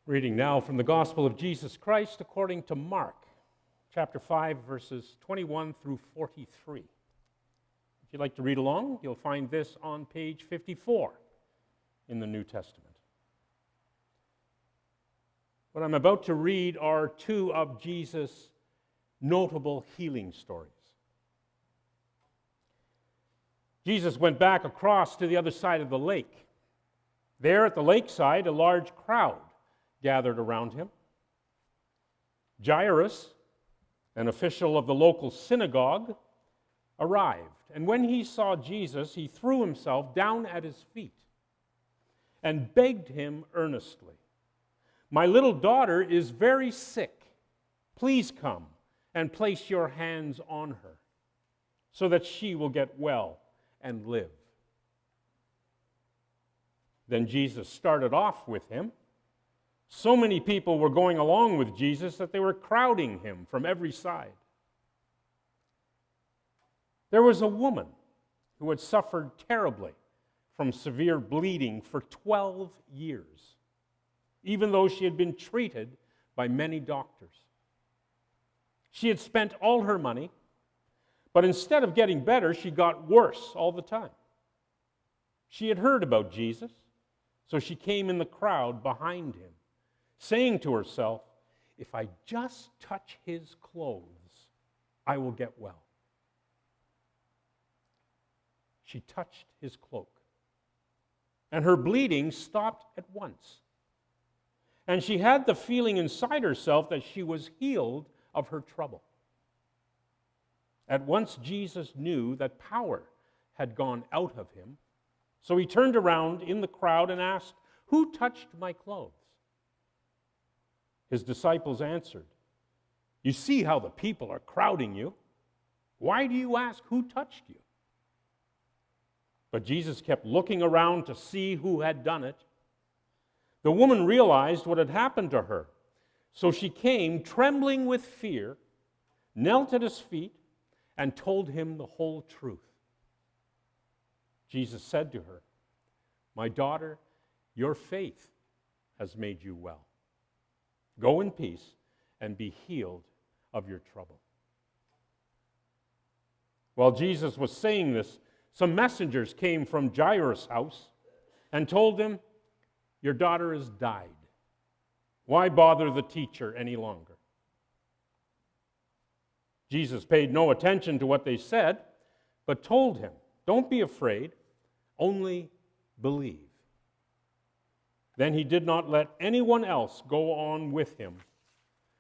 Reading now from the Gospel of Jesus Christ according to Mark, chapter 5, verses 21 through 43. If you'd like to read along, you'll find this on page 54 in the New Testament. What I'm about to read are two of Jesus' notable healing stories. Jesus went back across to the other side of the lake. There at the lakeside, a large crowd gathered around him. Jairus, an official of the local synagogue, arrived, and when he saw Jesus, he threw himself down at his feet and begged him earnestly, "My little daughter is very sick. Please come and place your hands on her so that she will get well and live." Then Jesus started off with him. So many people were going along with Jesus that they were crowding him from every side. There was a woman who had suffered terribly from severe bleeding for 12 years, even though she had been treated by many doctors. She had spent all her money, but instead of getting better, she got worse all the time. She had heard about Jesus, so she came in the crowd behind him, saying to herself, "If I just touch his clothes, I will get well." She touched his cloak, and her bleeding stopped at once. And she had the feeling inside herself that she was healed of her trouble. At once Jesus knew that power had gone out of him, so he turned around in the crowd and asked, "Who touched my clothes?" His disciples answered, "You see how the people are crowding you. Why do you ask who touched you?" But Jesus kept looking around to see who had done it. The woman realized what had happened to her, so she came trembling with fear, knelt at his feet, and told him the whole truth. Jesus said to her, "My daughter, your faith has made you well. Go in peace and be healed of your trouble." While Jesus was saying this, some messengers came from Jairus' house and told him, "Your daughter has died. Why bother the teacher any longer?" Jesus paid no attention to what they said, but told him, "Don't be afraid, only believe." Then he did not let anyone else go on with him,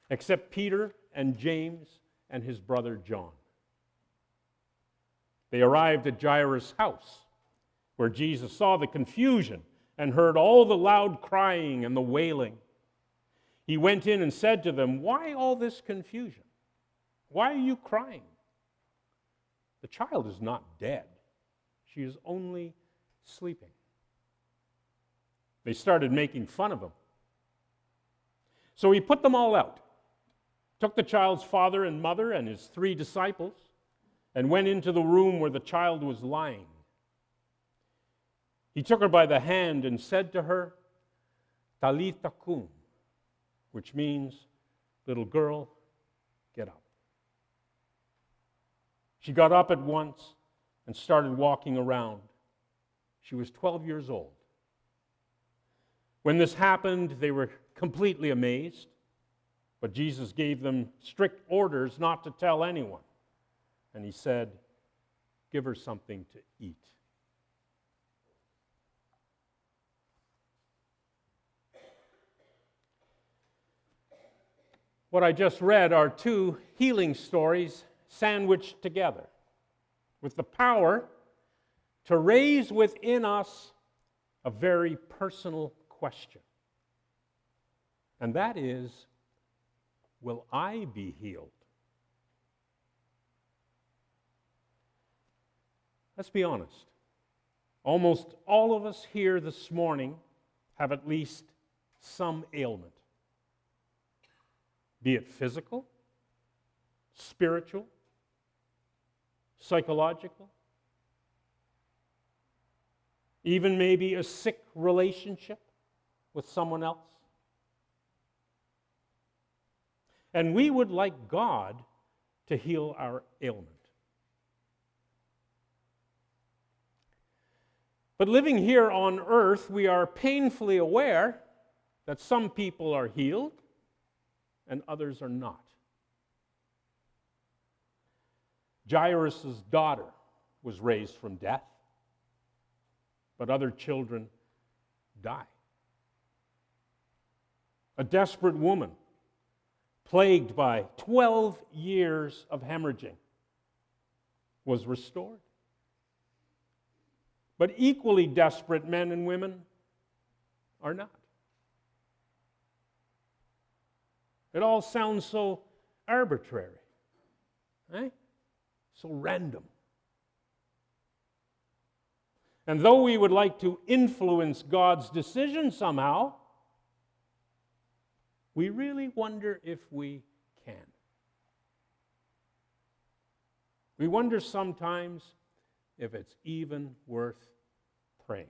except Peter and James and his brother John. They arrived at Jairus' house, where Jesus saw the confusion and heard all the loud crying and the wailing. He went in and said to them, "Why all this confusion? Why are you crying? The child is not dead. She is only sleeping." They started making fun of him. So he put them all out, took the child's father and mother and his 3 disciples, and went into the room where the child was lying. He took her by the hand and said to her, "Talitha Cum," which means, "Little girl, get up." She got up at once and started walking around. She was 12 years old. When this happened, they were completely amazed, but Jesus gave them strict orders not to tell anyone. And he said, "Give her something to eat." What I just read are 2 healing stories sandwiched together with the power to raise within us a very personal question. And that is, will I be healed? Let's be honest. Almost all of us here this morning have at least some ailment. Be it physical, spiritual, psychological, even maybe a sick relationship with someone else. and we would like God to heal our ailment. But living here on earth, we are painfully aware that some people are healed and others are not. Jairus' daughter was raised from death, but other children die. A desperate woman, plagued by 12 years of hemorrhaging, was restored. But equally desperate men and women are not. It all sounds so arbitrary, right? So random. And though we would like to influence God's decision somehow, we really wonder if we can. We wonder sometimes if it's even worth praying.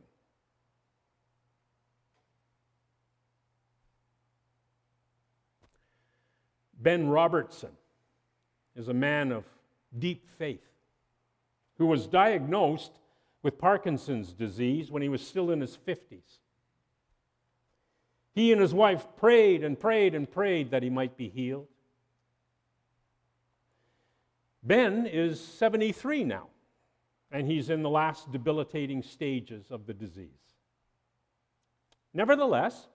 Ben Robertson is a man of deep faith who was diagnosed with Parkinson's disease when he was still in his 50s. He and his wife prayed and prayed and prayed that he might be healed. Ben is 73 now, and he's in the last debilitating stages of the disease. Nevertheless,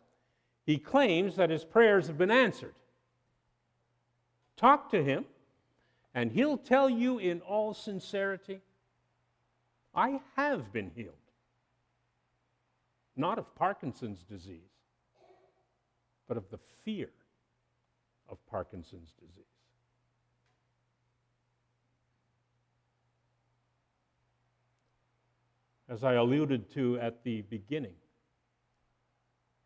he claims that his prayers have been answered. Talk to him, and he'll tell you in all sincerity, I have been healed. Not of Parkinson's disease, but of the fear of Parkinson's disease. As I alluded to at the beginning,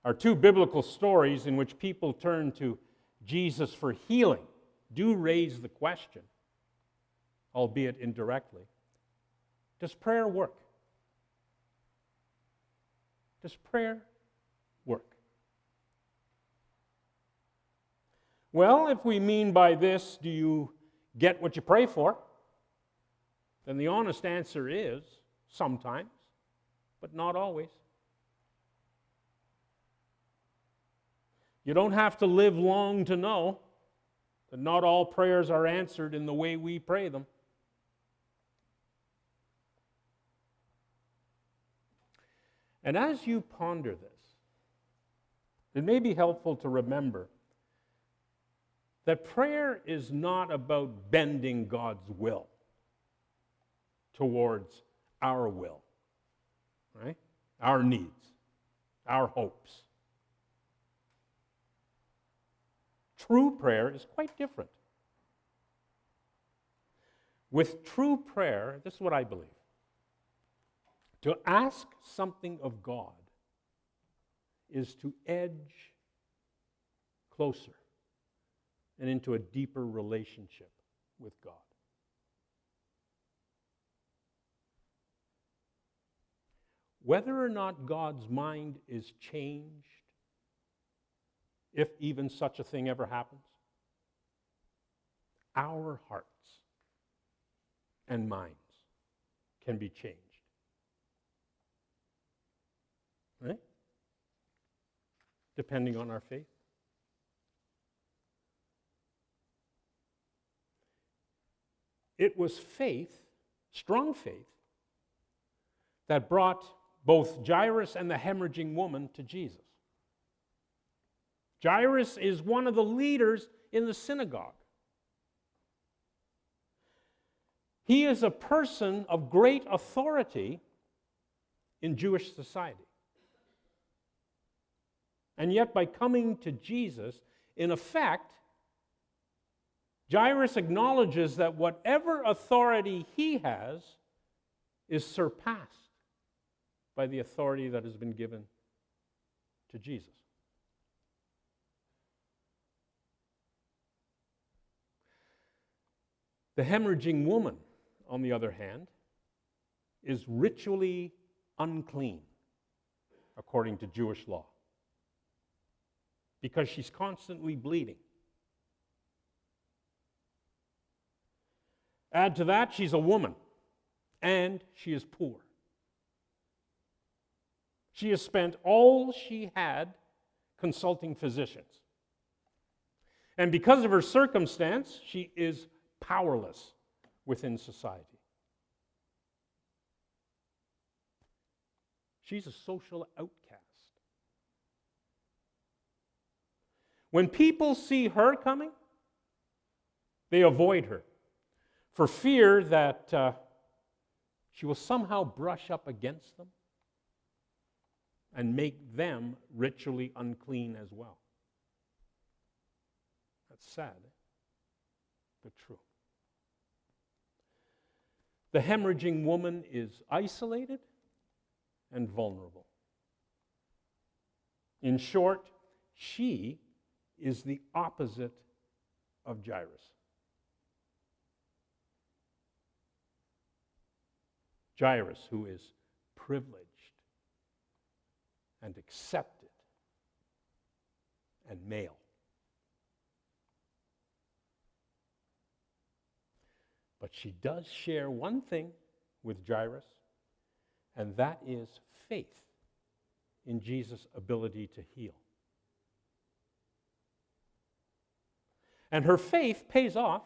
our two biblical stories in which people turn to Jesus for healing do raise the question, albeit indirectly, does prayer work? Does prayer work? Well, if we mean by this, do you get what you pray for? Then the honest answer is sometimes, but not always. You don't have to live long to know that not all prayers are answered in the way we pray them. And as you ponder this, it may be helpful to remember that prayer is not about bending God's will towards our will, right? Our needs, our hopes. True prayer is quite different. With true prayer, this is what I believe. To ask something of God is to edge closer and into a deeper relationship with God. Whether or not God's mind is changed, if even such a thing ever happens, our hearts and minds can be changed. Right? Depending on our faith. It was faith, strong faith, that brought both Jairus and the hemorrhaging woman to Jesus. Jairus is one of the leaders in the synagogue. He is a person of great authority in Jewish society. And yet, by coming to Jesus, in effect, Jairus acknowledges that whatever authority he has is surpassed by the authority that has been given to Jesus. The hemorrhaging woman, on the other hand, is ritually unclean, according to Jewish law, because she's constantly bleeding. Add to that, she's a woman, and she is poor. She has spent all she had consulting physicians. And because of her circumstance, she is powerless within society. She's a social outcast. When people see her coming, they avoid her for fear that she will somehow brush up against them and make them ritually unclean as well. That's sad, but true. The hemorrhaging woman is isolated and vulnerable. In short, she is the opposite of Jairus. Jairus, who is privileged and accepted and male. But she does share one thing with Jairus, and that is faith in Jesus' ability to heal. And her faith pays off,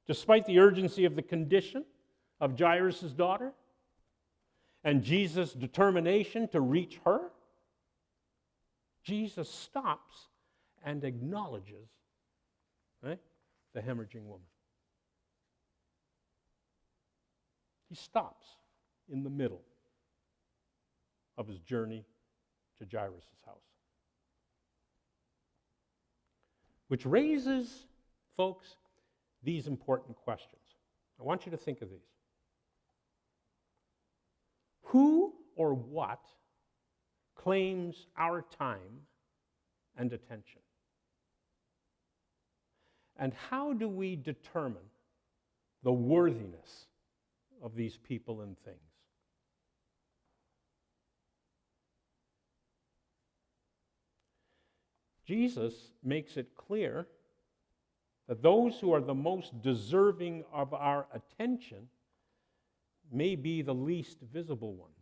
despite the urgency of the condition of Jairus' daughter and Jesus' determination to reach her. Jesus stops and acknowledges the hemorrhaging woman. He stops in the middle of his journey to Jairus' house. Which raises, folks, these important questions. I want you to think of these. Who or what claims our time and attention? And how do we determine the worthiness of these people and things? Jesus makes it clear that those who are the most deserving of our attention may be the least visible ones.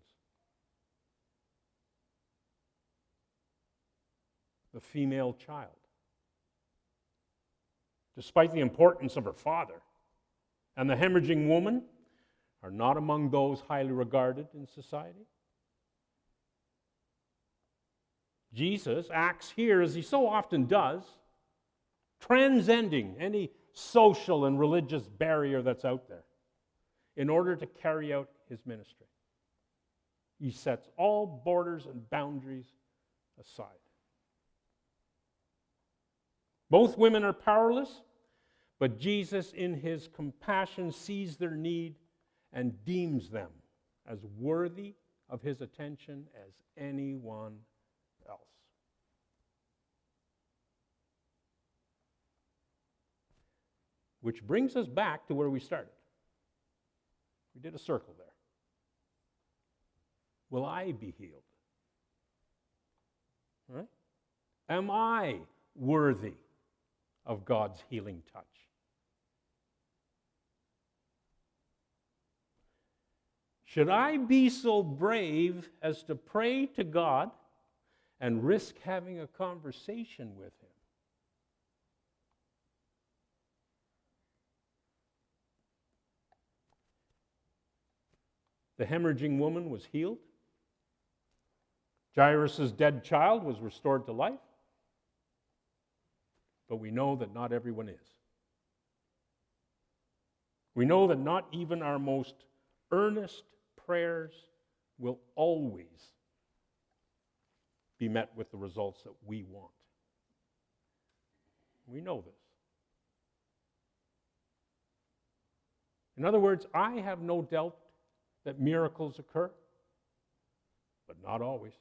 The female child. Despite the importance of her father, and the hemorrhaging woman are not among those highly regarded in society. Jesus acts here, as he so often does, transcending any social and religious barrier that's out there in order to carry out his ministry. He sets all borders and boundaries aside. Both women are powerless, but Jesus, in his compassion, sees their need and deems them as worthy of his attention as anyone else. Which brings us back to where we started. We did a circle there. Will I be healed? Right? Am I worthy of God's healing touch? Should I be so brave as to pray to God and risk having a conversation with him? The hemorrhaging woman was healed. Jairus' dead child was restored to life. But we know that not everyone is. We know that not even our most earnest prayers will always be met with the results that we want. We know this. In other words, I have no doubt that miracles occur, but not always.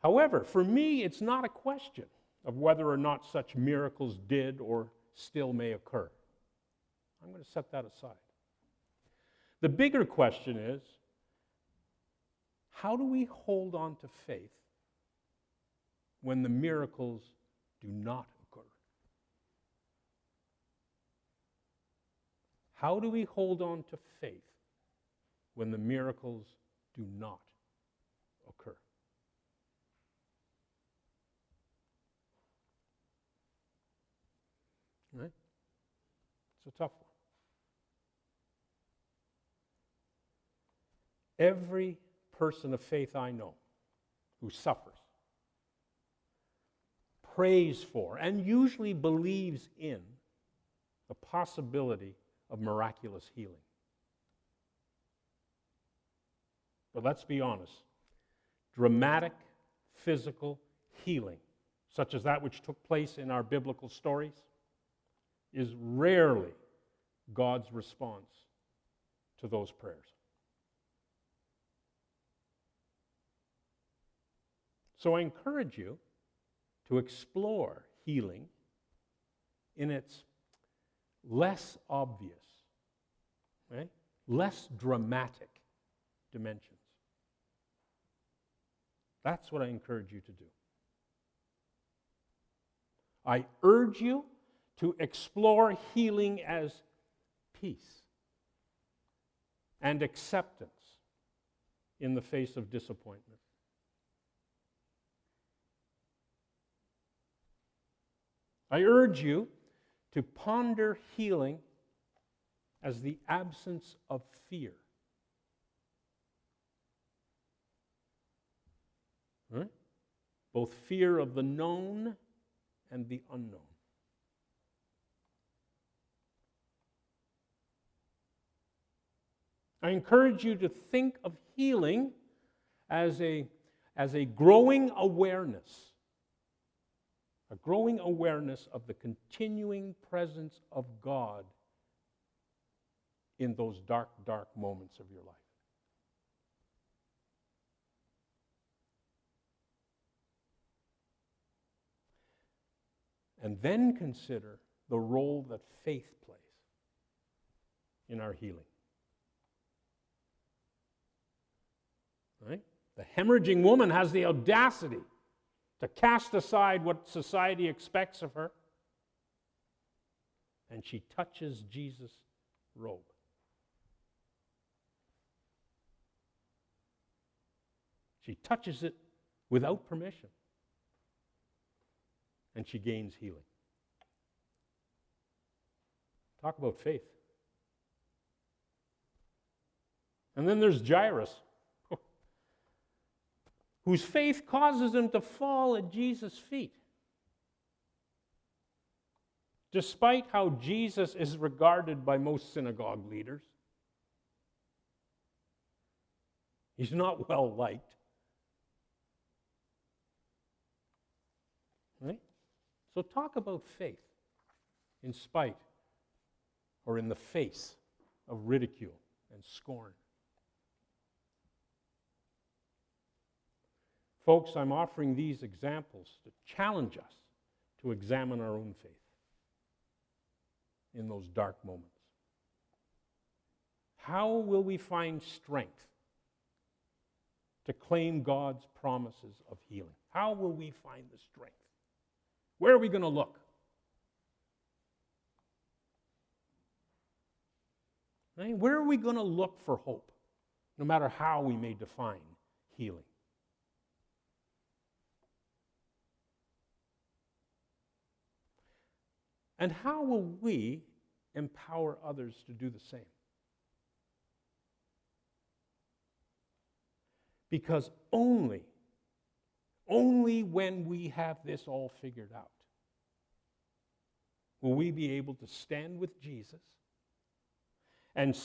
However, for me, it's not a question of whether or not such miracles did or still may occur. I'm going to set that aside. The bigger question is, how do we hold on to faith when the miracles do not occur? How do we hold on to faith when the miracles do not occur? Right? It's a tough one. Every person of faith I know who suffers prays for and usually believes in the possibility of miraculous healing. But let's be honest, dramatic physical healing, such as that which took place in our biblical stories, is rarely God's response to those prayers. So I encourage you to explore healing in its less obvious, right? Less dramatic dimensions. That's what I encourage you to do. I urge you to explore healing as peace and acceptance in the face of disappointment. I urge you to ponder healing as the absence of fear. Right? Both fear of the known and the unknown. I encourage you to think of healing as a growing awareness. A growing awareness of the continuing presence of God in those dark, dark moments of your life. And then consider the role that faith plays in our healing. Right? The hemorrhaging woman has the audacity to cast aside what society expects of her, and she touches Jesus' robe. She touches it without permission, and she gains healing. Talk about faith. And then there's Jairus, whose faith causes him to fall at Jesus' feet. Despite how Jesus is regarded by most synagogue leaders, he's not well liked. Right? So talk about faith in spite or in the face of ridicule and scorn. Folks, I'm offering these examples to challenge us to examine our own faith in those dark moments. How will we find strength to claim God's promises of healing? How will we find the strength? Where are we going to look? Right? Where are we going to look for hope, no matter how we may define healing? And how will we empower others to do the same? Because only when we have this all figured out will we be able to stand with Jesus and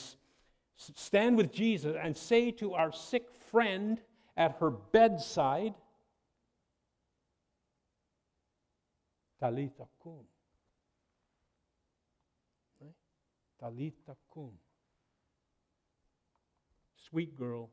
say to our sick friend at her bedside, Talitha Cum. Talitha Cum. Sweet girl,